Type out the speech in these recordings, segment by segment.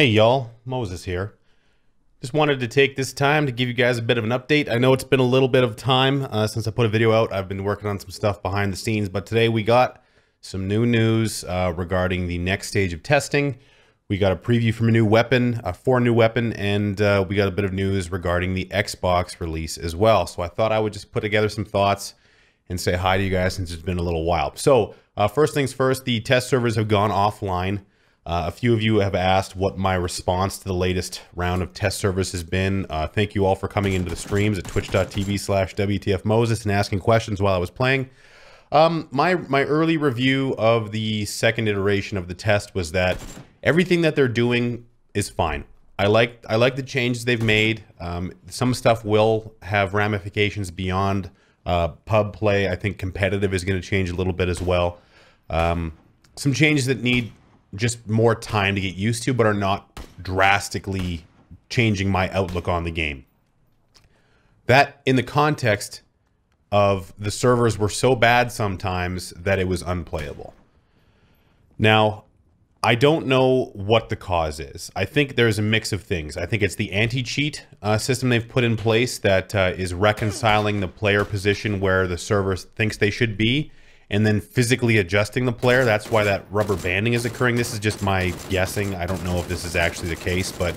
Hey y'all, Moses here. Just wanted to take this time to give you guys a bit of an update. I know it's been a little bit of time since I put a video out. I've been working on some stuff behind the scenes, but today we got some new news regarding the next stage of testing. We got a preview from a new weapon, for a new weapon, and we got a bit of news regarding the Xbox release as well. So I thought I would just put together some thoughts and say hi to you guys since it's been a little while. So first things first, the test servers have gone offline. A few of you have asked what my response to the latest round of test servers has been. Thank you all for coming into the streams at twitch.tv/wtfmoses and asking questions while I was playing. My early review of the second iteration of the test was that everything that they're doing is fine. I like the changes they've made. Some stuff will have ramifications beyond pub play. I think competitive is going to change a little bit as well. Some changes that need just more time to get used to, but are not drastically changing my outlook on the game. That in the context of the servers were so bad sometimes that it was unplayable. Now, I don't know what the cause is. I think there's a mix of things. I think it's the anti-cheat system they've put in place that is reconciling the player position where the server thinks they should be, and then physically adjusting the player. That's why that rubber banding is occurring. This is just my guessing. I don't know if this is actually the case, but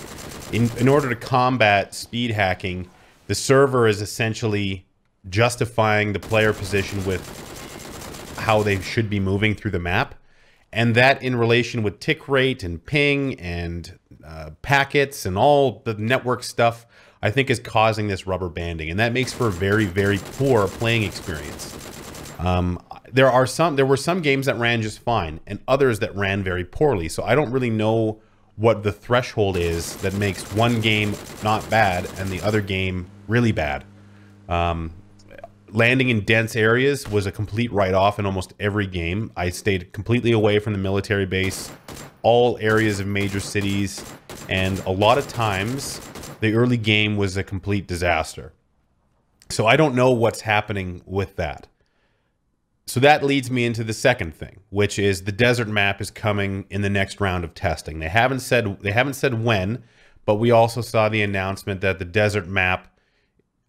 in order to combat speed hacking, the server is essentially justifying the player position with how they should be moving through the map. And that in relation with tick rate and ping and packets and all the network stuff, I think is causing this rubber banding. And that makes for a very, very poor playing experience. There were some games that ran just fine and others that ran very poorly. So I don't really know what the threshold is that makes one game not bad and the other game really bad. Landing in dense areas was a complete write-off in almost every game. I stayed completely away from the military base, all areas of major cities, and a lot of times the early game was a complete disaster. So I don't know what's happening with that. So that leads me into the second thing, which is the desert map is coming in the next round of testing. They haven't said when, but we also saw the announcement that the desert map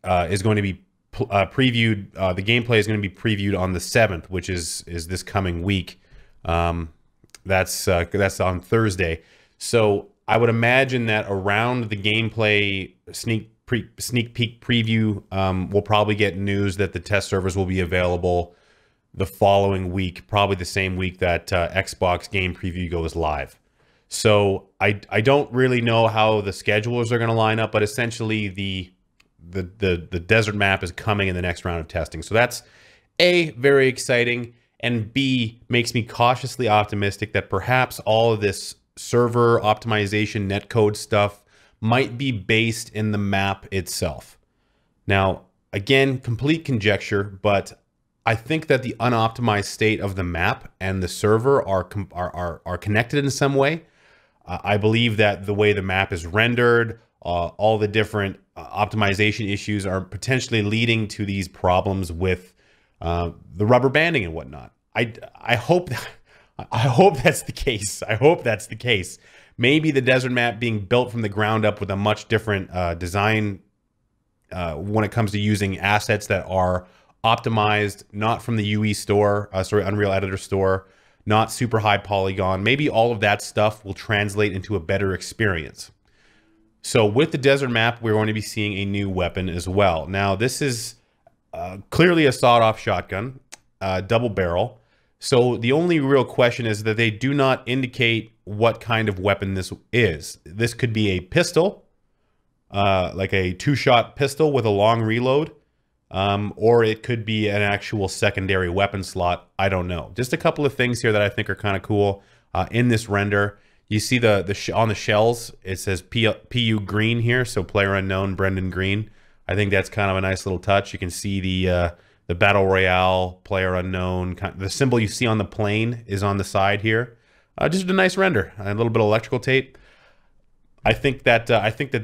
is going to be previewed. The gameplay is going to be previewed on the 7th, which is this coming week. That's on Thursday. So I would imagine that around the gameplay sneak peek preview, we'll probably get news that the test servers will be available the following week, probably the same week that Xbox game preview goes live. So I don't really know how the schedulers are going to line up, but essentially the desert map is coming in the next round of testing. So that's A, very exciting, and B, makes me cautiously optimistic that perhaps all of this server optimization netcode stuff might be based in the map itself. Now, again, complete conjecture, but I think that the unoptimized state of the map and the server are connected in some way. I believe that the way the map is rendered, all the different optimization issues are potentially leading to these problems with the rubber banding and whatnot. I hope that's the case. I hope that's the case. Maybe the desert map being built from the ground up with a much different design when it comes to using assets that are optimized, not from the UE store, Unreal Editor store, not super high polygon. Maybe all of that stuff will translate into a better experience. So with the desert map, we're going to be seeing a new weapon as well. Now, this is clearly a sawed-off shotgun, double barrel. So the only real question is that they do not indicate what kind of weapon this is. This could be a pistol, like a two-shot pistol with a long reload, or it could be an actual secondary weapon slot. I don't know. Just a couple of things here that I think are kind of cool in this render. You see on the shells, it says PU Green here, so player unknown, Brendan Green. I think that's kind of a nice little touch. You can see the Battle Royale, player unknown. The symbol you see on the plane is on the side here. Just a nice render. A little bit of electrical tape. I think that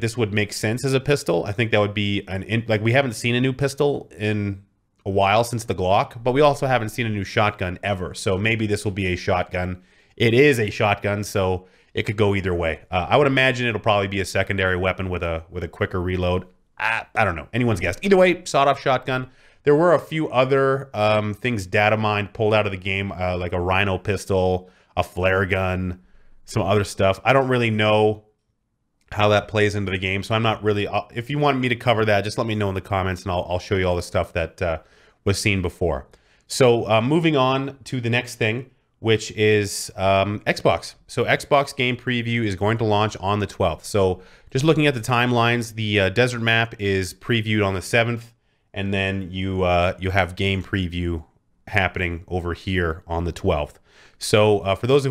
this would make sense as a pistol. I think that would be like, we haven't seen a new pistol in a while since the Glock, but we also haven't seen a new shotgun ever. So maybe this will be a shotgun. it is a shotgun, so it could go either way. I would imagine it'll probably be a secondary weapon with a quicker reload. I don't know. Anyone's guess. Either way, sawed-off shotgun. There were a few other things data mined pulled out of the game, like a rhino pistol, a flare gun, some other stuff. I don't really know how that plays into the game, so I'm not really... if you want me to cover that, just let me know in the comments, and I'll show you all the stuff that was seen before. So moving on to the next thing, which is Xbox. So Xbox game preview is going to launch on the 12th. So just looking at the timelines, the desert map is previewed on the 7th, and then you have game preview happening over here on the 12th. So for those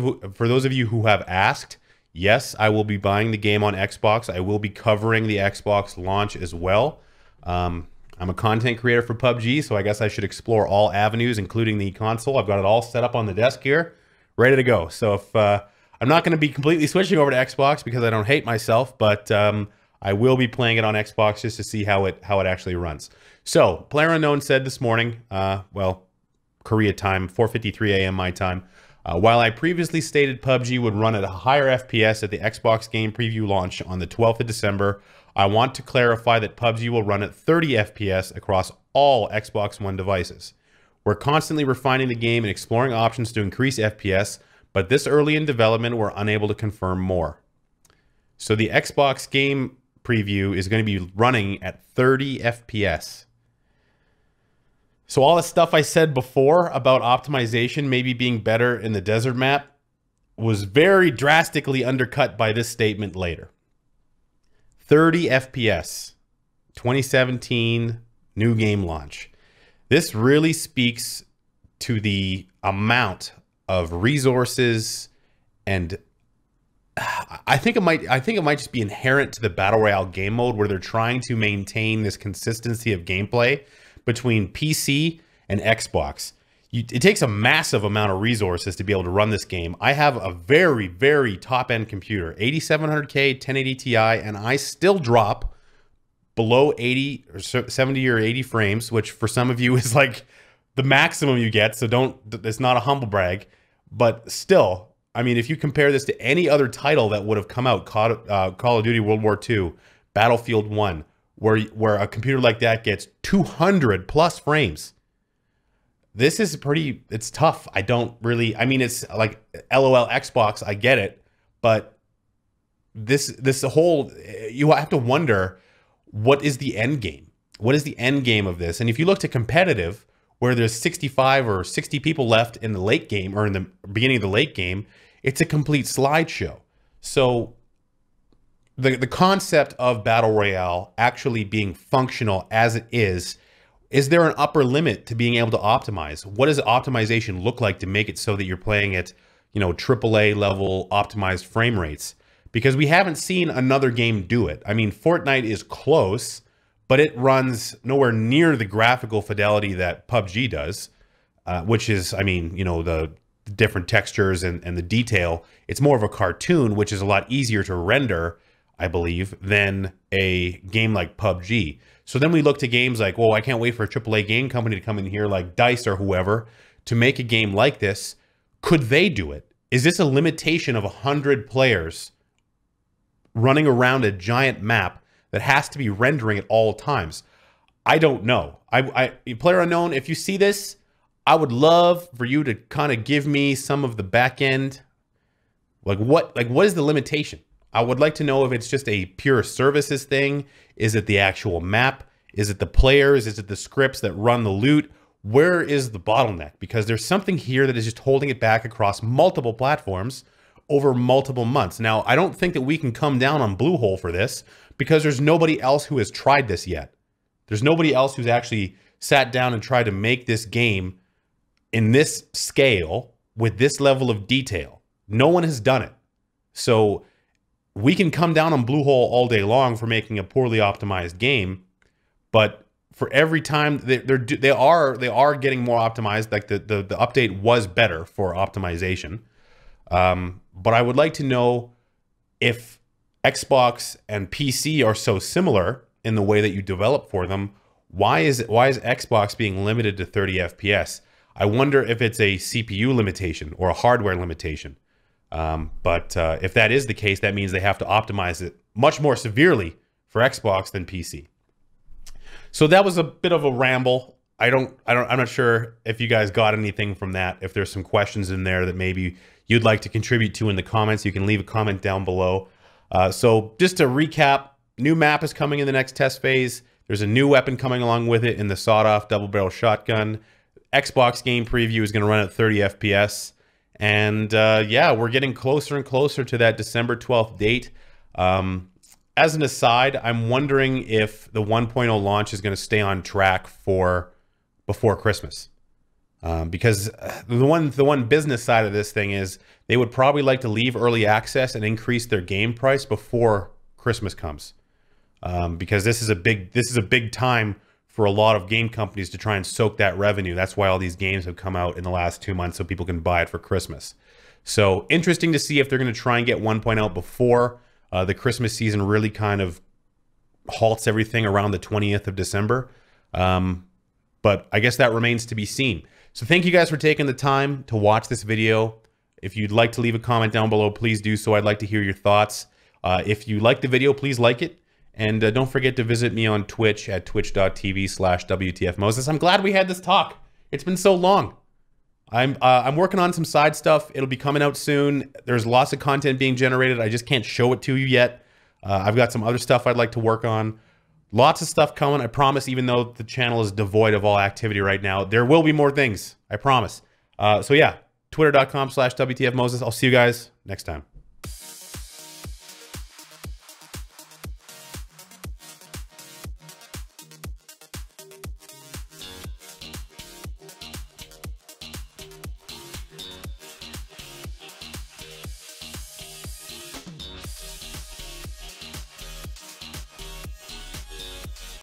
of you who have asked, yes, I will be buying the game on Xbox. I will be covering the Xbox launch as well. I'm a content creator for PUBG, so I guess I should explore all avenues, including the console. I've got it all set up on the desk here, ready to go. So if I'm not going to be completely switching over to Xbox because I don't hate myself, but I will be playing it on Xbox just to see how it actually runs. So PlayerUnknown said this morning, well, Korea time, 4:53 a.m. my time, while I previously stated PUBG would run at a higher FPS at the Xbox game preview launch on the 12th of December, I want to clarify that PUBG will run at 30 FPS across all Xbox One devices. We're constantly refining the game and exploring options to increase FPS, but this early in development, we're unable to confirm more. So the Xbox game preview is going to be running at 30 FPS. So all the stuff I said before about optimization maybe being better in the desert map was very drastically undercut by this statement later. 30 FPS, 2017 new game launch. This really speaks to the amount of resources, and I think it might just be inherent to the Battle Royale game mode, where they're trying to maintain this consistency of gameplay between PC and Xbox. It takes a massive amount of resources to be able to run this game. I have a very, very top-end computer, 8700K, 1080 Ti, and I still drop below 80 or 70 or 80 frames, which for some of you is like the maximum you get, so it's not a humble brag. But still, I mean, if you compare this to any other title that would have come out, Call of Duty World War II, Battlefield 1, where a computer like that gets 200 plus frames. This is it's tough. I mean, it's like LOL Xbox, I get it, but this whole, you have to wonder, what is the end game? What is the end game of this? And if you look to competitive, where there's 65 or 60 people left in the late game, or in the beginning of the late game, it's a complete slideshow. So the concept of Battle Royale actually being functional as it is there an upper limit to being able to optimize? What does optimization look like to make it so that you're playing at, AAA level optimized frame rates? Because we haven't seen another game do it. I mean, Fortnite is close, but it runs nowhere near the graphical fidelity that PUBG does, which is, I mean, the different textures and the detail. It's more of a cartoon, which is a lot easier to render, I believe, than a game like PUBG. So then we look to games like, well, I can't wait for a AAA game company to come in here like DICE or whoever to make a game like this. Could they do it? Is this a limitation of 100 players running around a giant map that has to be rendering at all times? I don't know. PlayerUnknown, if you see this, I would love for you to kind of give me some of the back end. What is the limitation? I would like to know if it's just a pure services thing. Is it the actual map? Is it the players? Is it the scripts that run the loot? Where is the bottleneck? Because there's something here that is just holding it back across multiple platforms over multiple months. Now, I don't think that we can come down on Bluehole for this, because there's nobody else who has tried this yet. There's nobody else who's actually sat down and tried to make this game in this scale with this level of detail. No one has done it. So we can come down on Bluehole all day long for making a poorly optimized game, but for every time they are getting more optimized. Like the update was better for optimization. But I would like to know, if Xbox and PC are so similar in the way that you develop for them, why is Xbox being limited to 30 FPS? I wonder if it's a CPU limitation or a hardware limitation. But if that is the case, that means they have to optimize it much more severely for Xbox than PC. So that was a bit of a ramble. I'm not sure if you guys got anything from that. If there's some questions in there that maybe you'd like to contribute to in the comments, you can leave a comment down below. So just to recap, new map is coming in the next test phase. There's a new weapon coming along with it in the sawed-off double-barrel shotgun. Xbox game preview is going to run at 30 FPS. And yeah, we're getting closer and closer to that December 12th date. As an aside, I'm wondering if the 1.0 launch is going to stay on track for before Christmas. Because the one business side of this thing is they would probably like to leave early access and increase their game price before Christmas comes. Because this is a big time for a lot of game companies to try and soak that revenue. That's why all these games have come out in the last 2 months so people can buy it for Christmas. So interesting to see if they're going to try and get 1.0 before the Christmas season really kind of halts everything around the 20th of December. But I guess that remains to be seen. So thank you guys for taking the time to watch this video. If you'd like to leave a comment down below, please do so. I'd like to hear your thoughts. If you like the video, please like it. And don't forget to visit me on Twitch at twitch.tv/wtfmoses. I'm glad we had this talk. It's been so long. I'm working on some side stuff. It'll be coming out soon. There's lots of content being generated. I just can't show it to you yet. I've got some other stuff I'd like to work on. Lots of stuff coming, I promise, even though the channel is devoid of all activity right now. There will be more things, I promise. So yeah, twitter.com/wtfmoses. I'll see you guys next time.